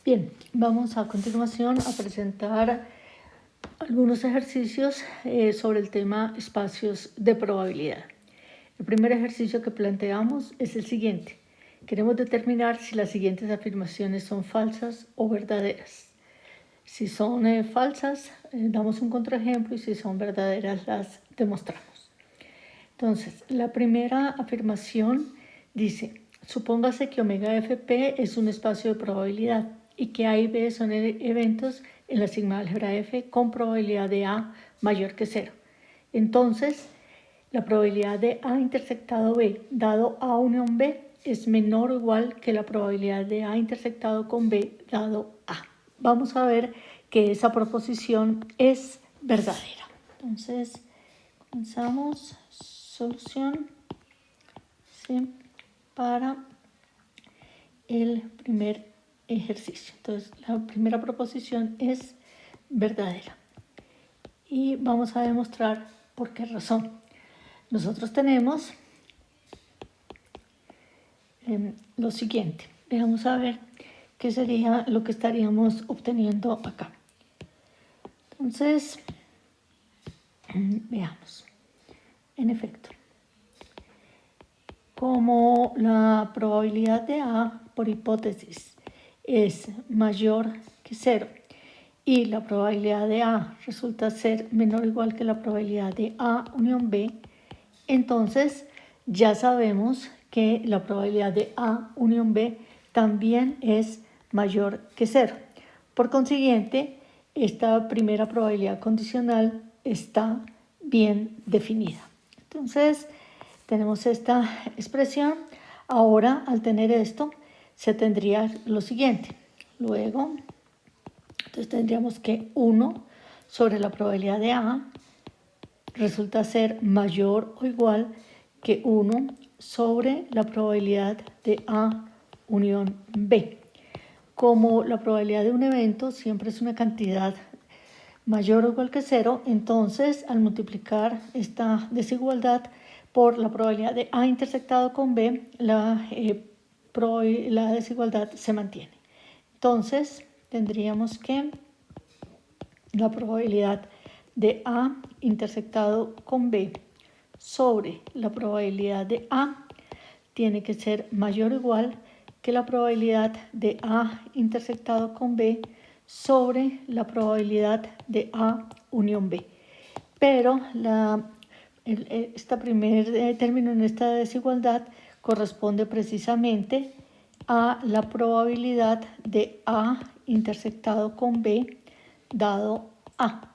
Bien, vamos a continuación a presentar algunos ejercicios sobre el tema espacios de probabilidad. El primer ejercicio que planteamos es el siguiente. Queremos determinar si las siguientes afirmaciones son falsas o verdaderas. Si son falsas, damos un contraejemplo y si son verdaderas, las demostramos. Entonces, la primera afirmación dice: supóngase que omega fp es un espacio de probabilidad y que A y B son eventos en la sigma álgebra F con probabilidad de A mayor que 0. Entonces, la probabilidad de A intersectado B dado A unión B es menor o igual que la probabilidad de A intersectado con B dado A. Vamos a ver que esa proposición es verdadera. Entonces, comenzamos. Solución, ¿sí?, para el primer ejercicio. Entonces, la primera proposición es verdadera. Y vamos a demostrar por qué razón. Nosotros tenemos lo siguiente. Vamos a ver qué sería lo que estaríamos obteniendo acá. Entonces, veamos. En efecto, como la probabilidad de A por hipótesis es mayor que 0 y la probabilidad de A resulta ser menor o igual que la probabilidad de A unión B, entonces ya sabemos que la probabilidad de A unión B también es mayor que 0. Por consiguiente, esta primera probabilidad condicional está bien definida. Entonces, tenemos esta expresión. Ahora, al tener esto, se tendría lo siguiente. Luego, entonces tendríamos que 1 sobre la probabilidad de A resulta ser mayor o igual que 1 sobre la probabilidad de A unión B. Como la probabilidad de un evento siempre es una cantidad mayor o igual que 0, entonces al multiplicar esta desigualdad por la probabilidad de A intersectado con B, la desigualdad se mantiene. Entonces tendríamos que la probabilidad de A intersectado con B sobre la probabilidad de A tiene que ser mayor o igual que la probabilidad de A intersectado con B sobre la probabilidad de A unión B. Pero este primer término en esta desigualdad corresponde precisamente a la probabilidad de A intersectado con B dado A.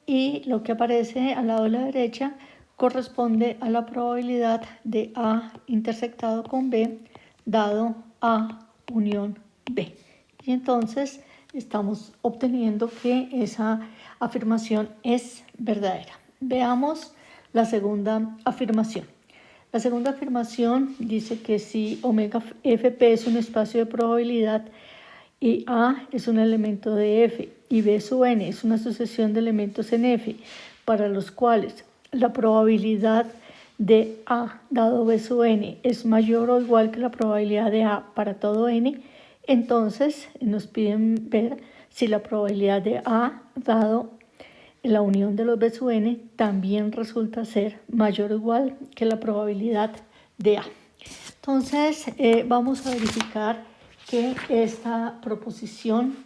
Y lo que aparece al lado de la derecha corresponde a la probabilidad de A intersectado con B dado A unión B. Y entonces estamos obteniendo que esa afirmación es verdadera. Veamos la segunda afirmación. La segunda afirmación dice que si omega fp es un espacio de probabilidad y A es un elemento de F y B sub n es una sucesión de elementos en F para los cuales la probabilidad de A dado B sub n es mayor o igual que la probabilidad de A para todo n, entonces nos piden ver si la probabilidad de A dado la unión de los B sub n también resulta ser mayor o igual que la probabilidad de A. Entonces vamos a verificar que esta proposición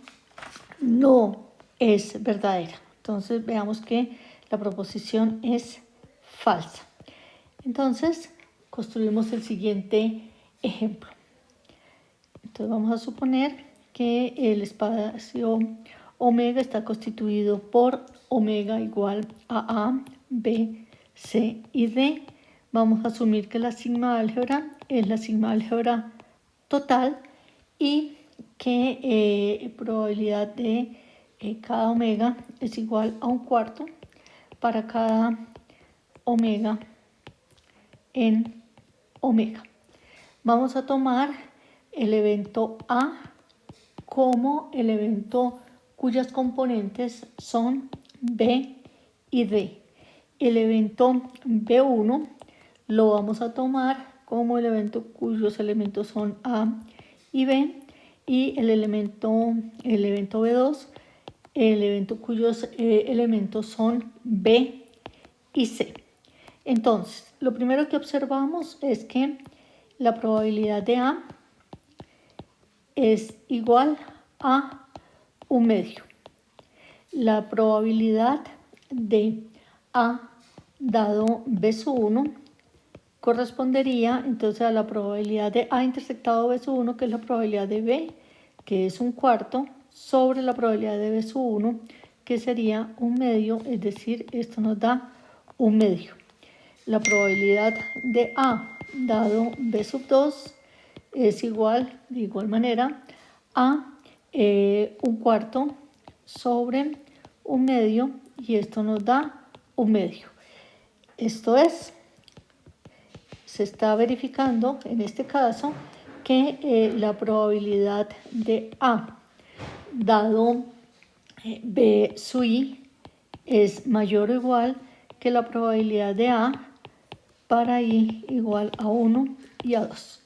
no es verdadera. Entonces veamos que la proposición es falsa. Entonces construimos el siguiente ejemplo. Entonces vamos a suponer que el espacio omega está constituido por omega igual a A, B, C y D. Vamos a asumir que la sigma álgebra es la sigma álgebra total y que probabilidad de cada omega es igual a un cuarto para cada omega en omega. Vamos a tomar el evento A como el evento cuyas componentes son B y D. El evento B1 lo vamos a tomar como el evento cuyos elementos son A y B, y el evento B2, el evento cuyos elementos son B y C. Entonces, lo primero que observamos es que la probabilidad de A es igual a 1/2. La probabilidad de A dado B1 correspondería entonces a la probabilidad de A intersectado B1, que es la probabilidad de B, que es 1/4, sobre la probabilidad de B1, que sería 1/2, es decir, esto nos da 1/2. La probabilidad de A dado B2 es igual, de igual manera, a 1/4 sobre 1/2, y esto nos da 1/2. Esto es, se está verificando en este caso que la probabilidad de A dado B sub I es mayor o igual que la probabilidad de A para I igual a 1 y a 2.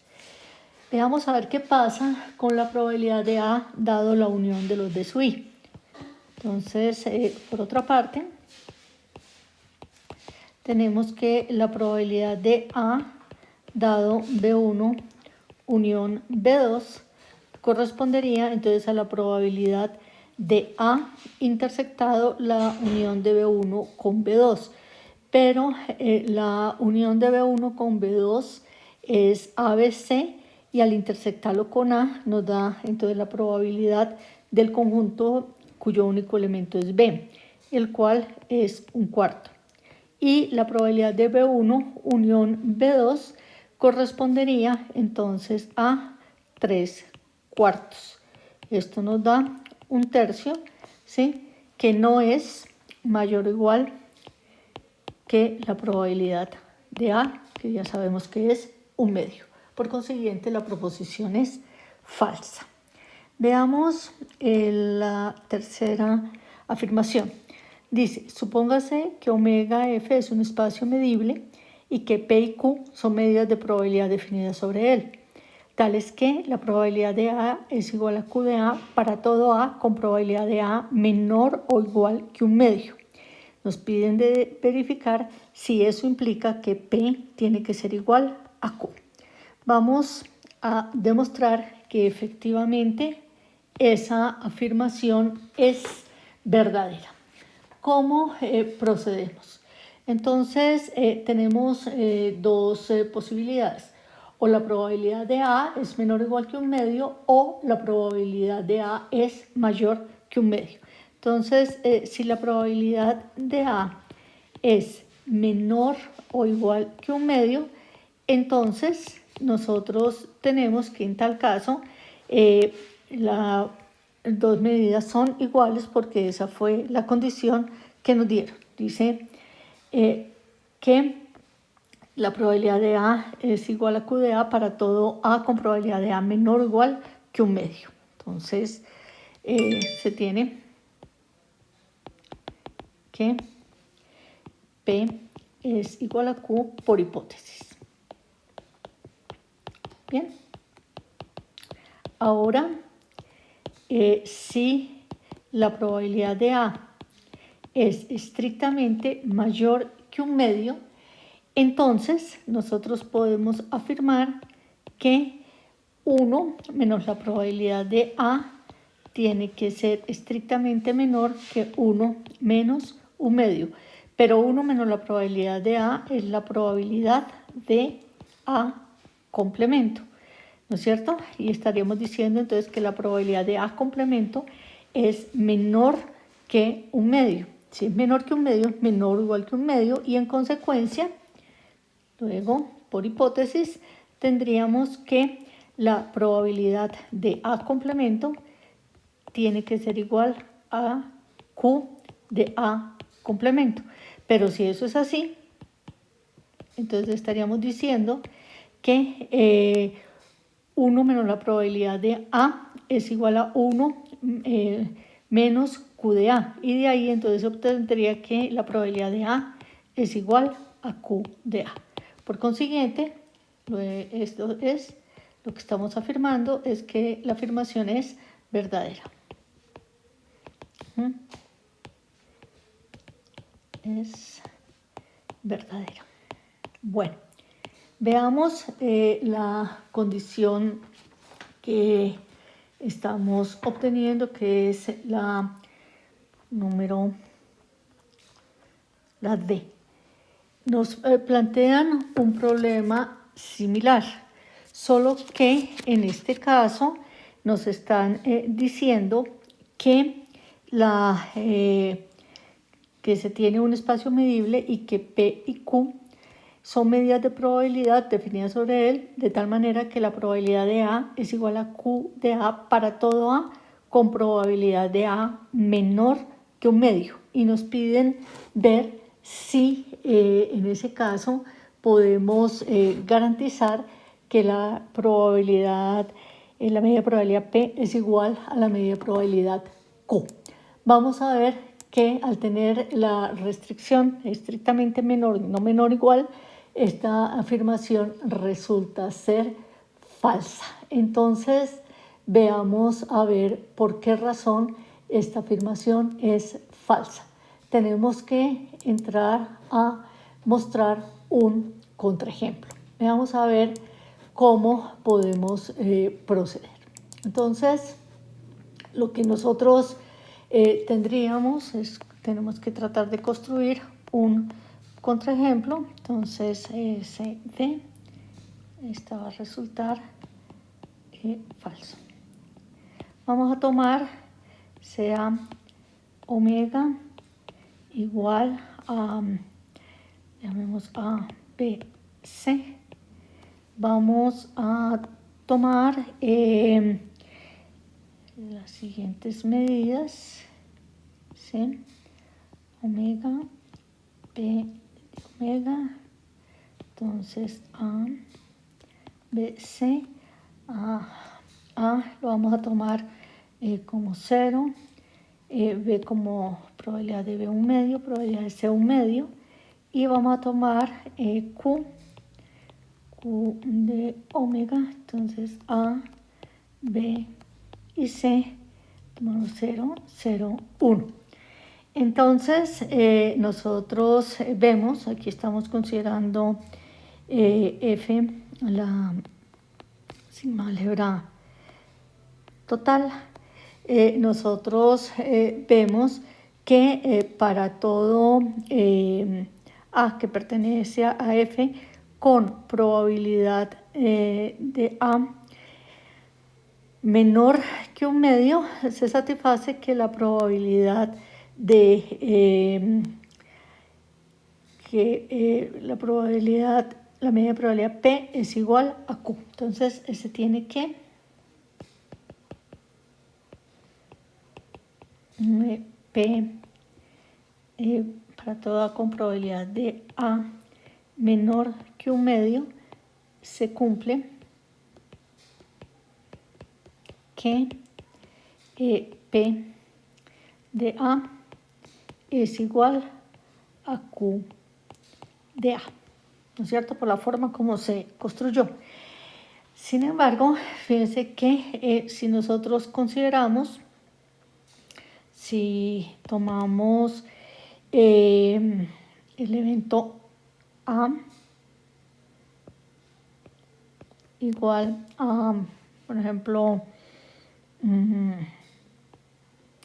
Veamos a ver qué pasa con la probabilidad de A dado la unión de los B sub I. Entonces, por otra parte, tenemos que la probabilidad de A dado B1 unión B2 correspondería entonces a la probabilidad de A intersectado la unión de B1 con B2. Pero la unión de B1 con B2 es ABC, y al intersectarlo con A nos da entonces la probabilidad del conjunto cuyo único elemento es B, el cual es 1/4. Y la probabilidad de B1 unión B2 correspondería entonces a 3/4. Esto nos da 1/3, ¿sí?, que no es mayor o igual que la probabilidad de A, que ya sabemos que es 1/2. Por consiguiente, la proposición es falsa. Veamos la tercera afirmación. Dice, supóngase que omega F es un espacio medible y que P y Q son medidas de probabilidad definidas sobre él, tales que la probabilidad de A es igual a Q de A para todo A con probabilidad de A menor o igual que 1/2. Nos piden de verificar si eso implica que P tiene que ser igual a Q. Vamos a demostrar que efectivamente esa afirmación es verdadera. ¿Cómo procedemos? Entonces tenemos dos posibilidades. O la probabilidad de A es menor o igual que 1/2, o la probabilidad de A es mayor que 1/2. Entonces, si la probabilidad de A es menor o igual que 1/2, entonces nosotros tenemos que en tal caso las dos medidas son iguales, porque esa fue la condición que nos dieron. Dice que la probabilidad de A es igual a Q de A para todo A con probabilidad de A menor o igual que 1/2. Entonces se tiene que P es igual a Q por hipótesis. Bien. Ahora, si la probabilidad de A es estrictamente mayor que 1/2, entonces nosotros podemos afirmar que 1 menos la probabilidad de A tiene que ser estrictamente menor que 1 menos 1/2. Pero 1 menos la probabilidad de A es la probabilidad de A complemento, ¿no es cierto? Y estaríamos diciendo entonces que la probabilidad de A complemento es menor que 1/2. Si es menor que 1/2, es menor o igual que 1/2, y en consecuencia, luego, por hipótesis, tendríamos que la probabilidad de A complemento tiene que ser igual a Q de A complemento. Pero si eso es así, entonces estaríamos diciendo que 1 menos la probabilidad de A es igual a 1 menos Q de A. Y de ahí entonces obtendría que la probabilidad de A es igual a Q de A. Por consiguiente, esto es lo que estamos afirmando es que la afirmación es verdadera. Es verdadera. Bueno, veamos la condición que estamos obteniendo, que es la D. Nos plantean un problema similar, solo que en este caso nos están diciendo que que se tiene un espacio medible y que P y Q son medidas de probabilidad definidas sobre él, de tal manera que la probabilidad de A es igual a Q de A para todo A, con probabilidad de A menor que un medio. Y nos piden ver si en ese caso podemos garantizar que la probabilidad, la medida de probabilidad P es igual a la medida de probabilidad Q. Vamos a ver que al tener la restricción estrictamente menor, no menor igual, esta afirmación resulta ser falsa. Entonces, veamos a ver por qué razón esta afirmación es falsa. Tenemos que entrar a mostrar un contraejemplo. Vamos a ver cómo podemos proceder. Entonces, lo que nosotros tendríamos tenemos que tratar de construir un contraejemplo. Entonces, SD, esta va a resultar falso. Vamos a tomar sea omega igual a, llamemos a BC. Vamos a tomar las siguientes medidas, ¿sí? Omega, P de omega, entonces A, B, C, A lo vamos a tomar como 0, B como probabilidad de B un medio, probabilidad de C un medio, y vamos a tomar Q de omega, entonces A, B y C, tomamos 0, 0, 1. Entonces, nosotros vemos, aquí estamos considerando F, la sigma álgebra total. Nosotros vemos que para todo A que pertenece a F con probabilidad de A menor que un medio, se satisface que la probabilidad de la medida de probabilidad P es igual a Q. Entonces, se tiene que P para toda con probabilidad de A menor que un medio se cumple que P de A es igual a Q de A, ¿no es cierto? Por la forma como se construyó. Sin embargo, fíjense que si nosotros consideramos, si tomamos el evento A igual a, por ejemplo,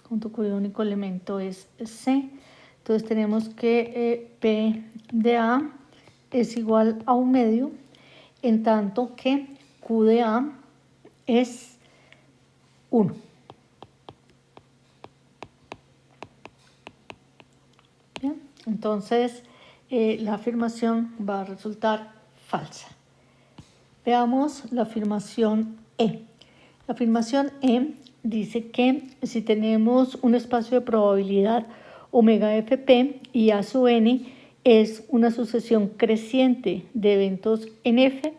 junto cuyo único elemento es C, entonces tenemos que P de A es igual a un medio, en tanto que Q de A es 1. Bien, entonces la afirmación va a resultar falsa. Veamos la afirmación E. La afirmación E dice que si tenemos un espacio de probabilidad omega fp y A sub n es una sucesión creciente de eventos en F,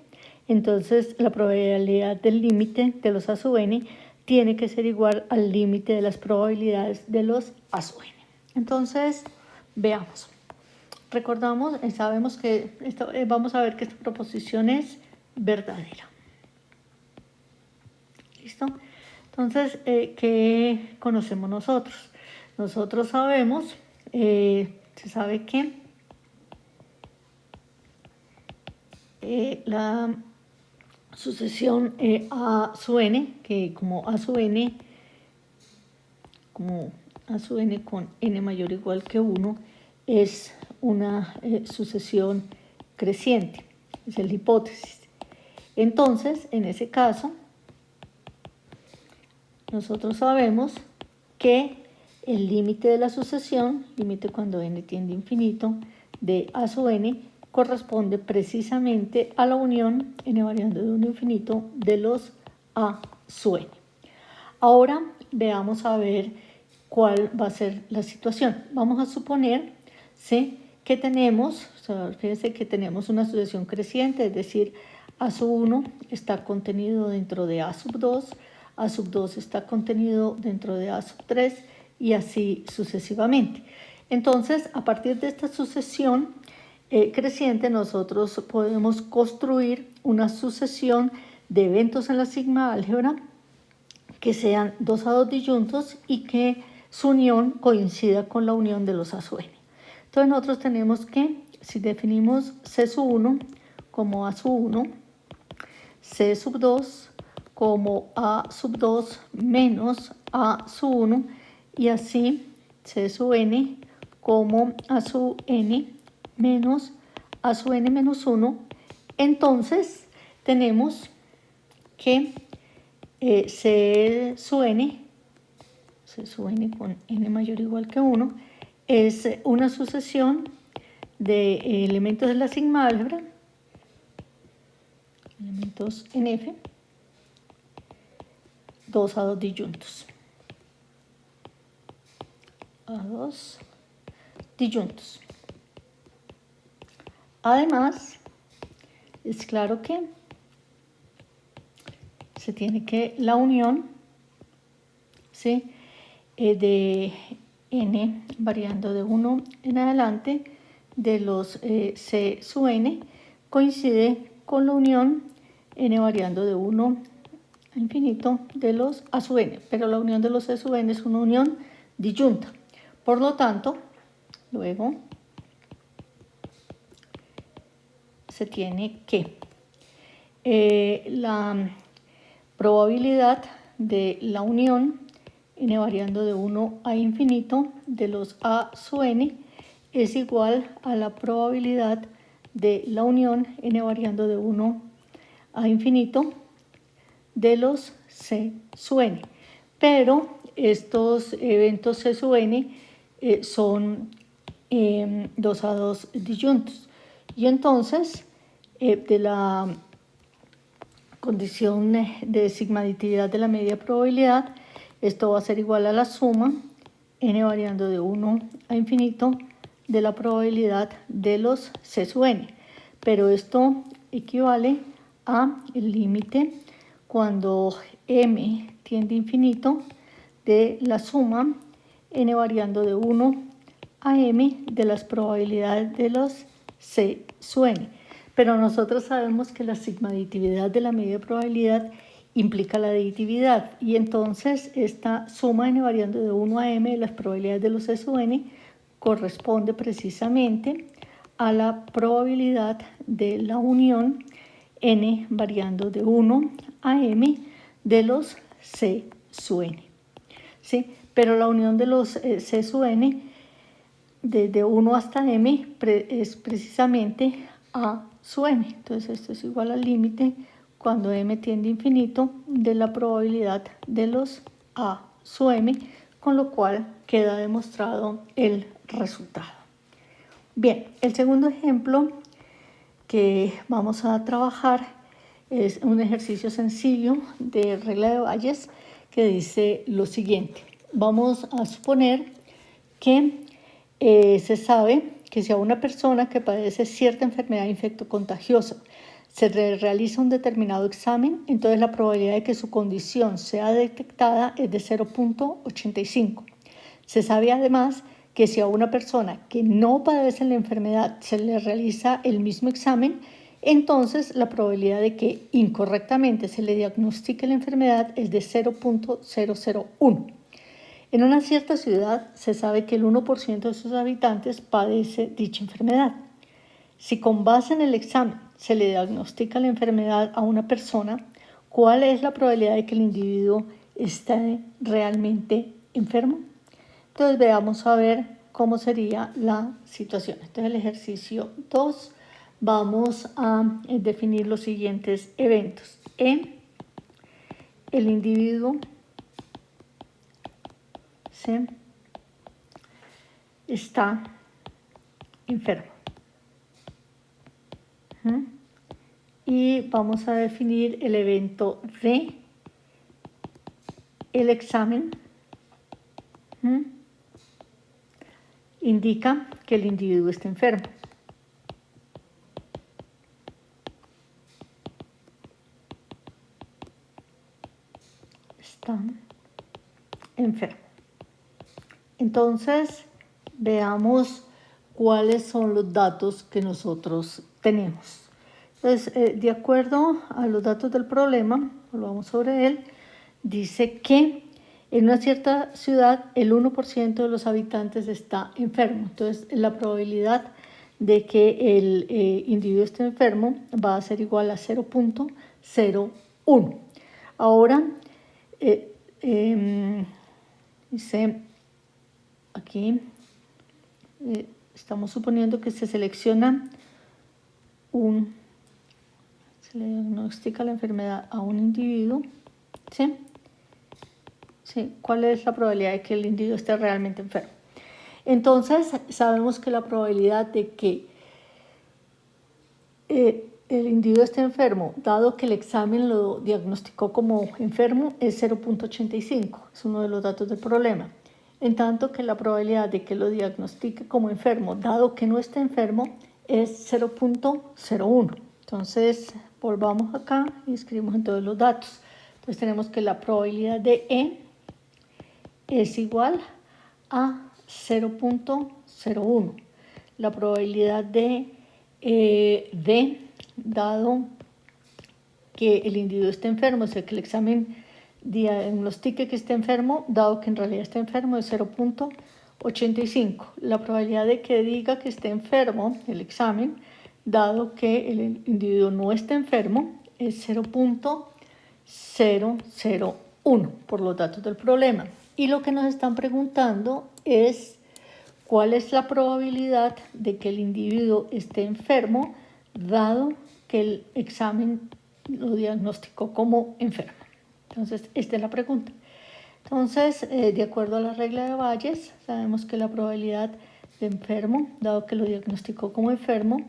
entonces la probabilidad del límite de los A sub n tiene que ser igual al límite de las probabilidades de los A sub n. Entonces, veamos. Recordamos, sabemos que vamos a ver que esta proposición es verdadera. ¿Listo? Entonces, ¿qué conocemos nosotros? Nosotros sabemos, se sabe que la sucesión A sub n, que como A sub n con n mayor o igual que 1, es una sucesión creciente, es la hipótesis. Entonces, en ese caso, nosotros sabemos que el límite de la sucesión, límite cuando n tiende a infinito, de A sub n, corresponde precisamente a la unión n variando de 1 a infinito de los A sub n. Ahora veamos a ver cuál va a ser la situación. Vamos a suponer, ¿sí?, que tenemos, fíjense que tenemos una sucesión creciente, es decir, A sub 1 está contenido dentro de A sub 2, A sub 2 está contenido dentro de A sub 3 y así sucesivamente. Entonces, a partir de esta sucesión creciente, nosotros podemos construir una sucesión de eventos en la sigma álgebra que sean 2 a 2 disyuntos y que su unión coincida con la unión de los A sub n. Entonces nosotros tenemos que, si definimos C sub 1 como A sub 1, C sub 2 como A sub 2 menos A sub 1 y así C sub n como A sub n menos A sub n menos 1, entonces tenemos que C sub n con n mayor o igual que 1, es una sucesión de elementos de la sigma álgebra, elementos en F, 2 a 2 disyuntos. A 2 disyuntos. Además, es claro que se tiene que la unión, ¿sí?, de n variando de 1 en adelante de los C sub n coincide con la unión n variando de 1 a infinito de los A sub n, pero la unión de los C sub n es una unión disyunta. Por lo tanto, luego se tiene que la probabilidad de la unión n variando de 1 a infinito de los A sub n es igual a la probabilidad de la unión n variando de 1 a infinito de los C sub n. Pero estos eventos C sub n son 2 a 2 disyuntos. Y entonces, de la condición de sigmaditividad de la media probabilidad, esto va a ser igual a la suma n variando de 1 a infinito de la probabilidad de los C sub n. Pero esto equivale a el límite cuando m tiende a infinito de la suma n variando de 1 a m de las probabilidades de los C sub n. Pero nosotros sabemos que la sigmaditividad de la media probabilidad implica la aditividad y entonces esta suma n variando de 1 a m de las probabilidades de los C sub n corresponde precisamente a la probabilidad de la unión n variando de 1 a m de los C sub n. ¿Sí? Pero la unión de los C sub n desde 1 hasta m es precisamente A sub m. Entonces esto es igual al límite cuando m tiende a infinito de la probabilidad de los A sub m, con lo cual queda demostrado el resultado. Bien, el segundo ejemplo que vamos a trabajar es un ejercicio sencillo de regla de Bayes que dice lo siguiente. Vamos a suponer que se sabe que si a una persona que padece cierta enfermedad infectocontagiosa se le realiza un determinado examen, entonces la probabilidad de que su condición sea detectada es de 0.85. Se sabe además que si a una persona que no padece la enfermedad se le realiza el mismo examen, entonces la probabilidad de que incorrectamente se le diagnostique la enfermedad es de 0.001. En una cierta ciudad se sabe que el 1% de sus habitantes padece dicha enfermedad. Si con base en el examen se le diagnostica la enfermedad a una persona, ¿cuál es la probabilidad de que el individuo esté realmente enfermo? Entonces veamos a ver cómo sería la situación. Entonces el ejercicio 2, vamos a definir los siguientes eventos. El individuo está enfermo. Y vamos a definir el evento D. El examen indica que el individuo está enfermo. Está enfermo. Entonces, veamos cuáles son los datos que nosotros tenemos. Entonces, de acuerdo a los datos del problema, volvamos sobre él, dice que en una cierta ciudad el 1% de los habitantes está enfermo. Entonces, la probabilidad de que el individuo esté enfermo va a ser igual a 0.01. Ahora, dice aquí, estamos suponiendo que se selecciona se le diagnostica la enfermedad a un individuo, ¿sí? ¿Sí? ¿Cuál es la probabilidad de que el individuo esté realmente enfermo? Entonces, sabemos que la probabilidad de que el individuo esté enfermo, dado que el examen lo diagnosticó como enfermo, es 0.85, es uno de los datos del problema. En tanto que la probabilidad de que lo diagnostique como enfermo, dado que no está enfermo, es 0.01. Entonces, volvamos acá y escribimos en todos los datos. Entonces, tenemos que la probabilidad de E es igual a 0.01. La probabilidad de D, dado que el individuo está enfermo, o sea que el examen diagnostique que está enfermo, dado que en realidad está enfermo, es 0.85. La probabilidad de que diga que está enfermo el examen, dado que el individuo no está enfermo, es 0.001 por los datos del problema. Y lo que nos están preguntando es cuál es la probabilidad de que el individuo esté enfermo, dado que el examen lo diagnosticó como enfermo. Entonces, esta es la pregunta. Entonces, de acuerdo a la regla de Bayes, sabemos que la probabilidad de enfermo, dado que lo diagnosticó como enfermo,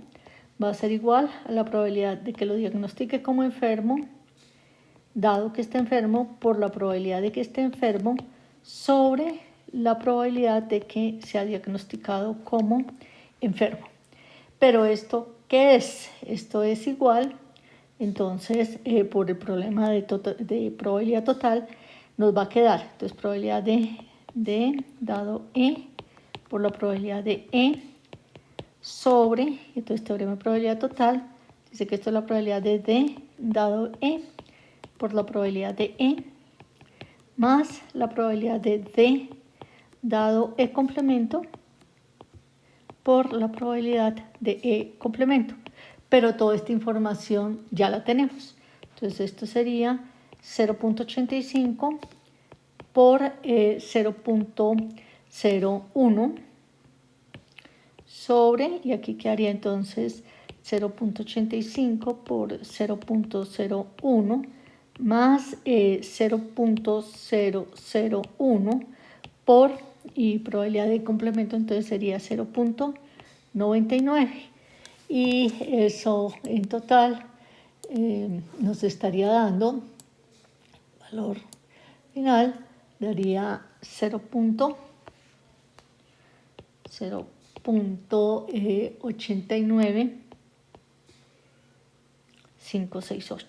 va a ser igual a la probabilidad de que lo diagnostique como enfermo, dado que está enfermo, por la probabilidad de que esté enfermo, sobre la probabilidad de que sea diagnosticado como enfermo. Pero esto, ¿qué es? Esto es igual, entonces, por el problema de probabilidad total, nos va a quedar, entonces, probabilidad de D dado E por la probabilidad de E sobre, entonces, teorema de probabilidad total, dice que esto es la probabilidad de D dado E por la probabilidad de E más la probabilidad de D dado E complemento por la probabilidad de E complemento. Pero toda esta información ya la tenemos. Entonces esto sería 0.85 por 0.01 sobre, y aquí quedaría entonces 0.85 por 0.01 más 0.001 por, y probabilidad de complemento entonces sería 0.99. Y eso en total nos estaría dando, valor final, daría 0.89568.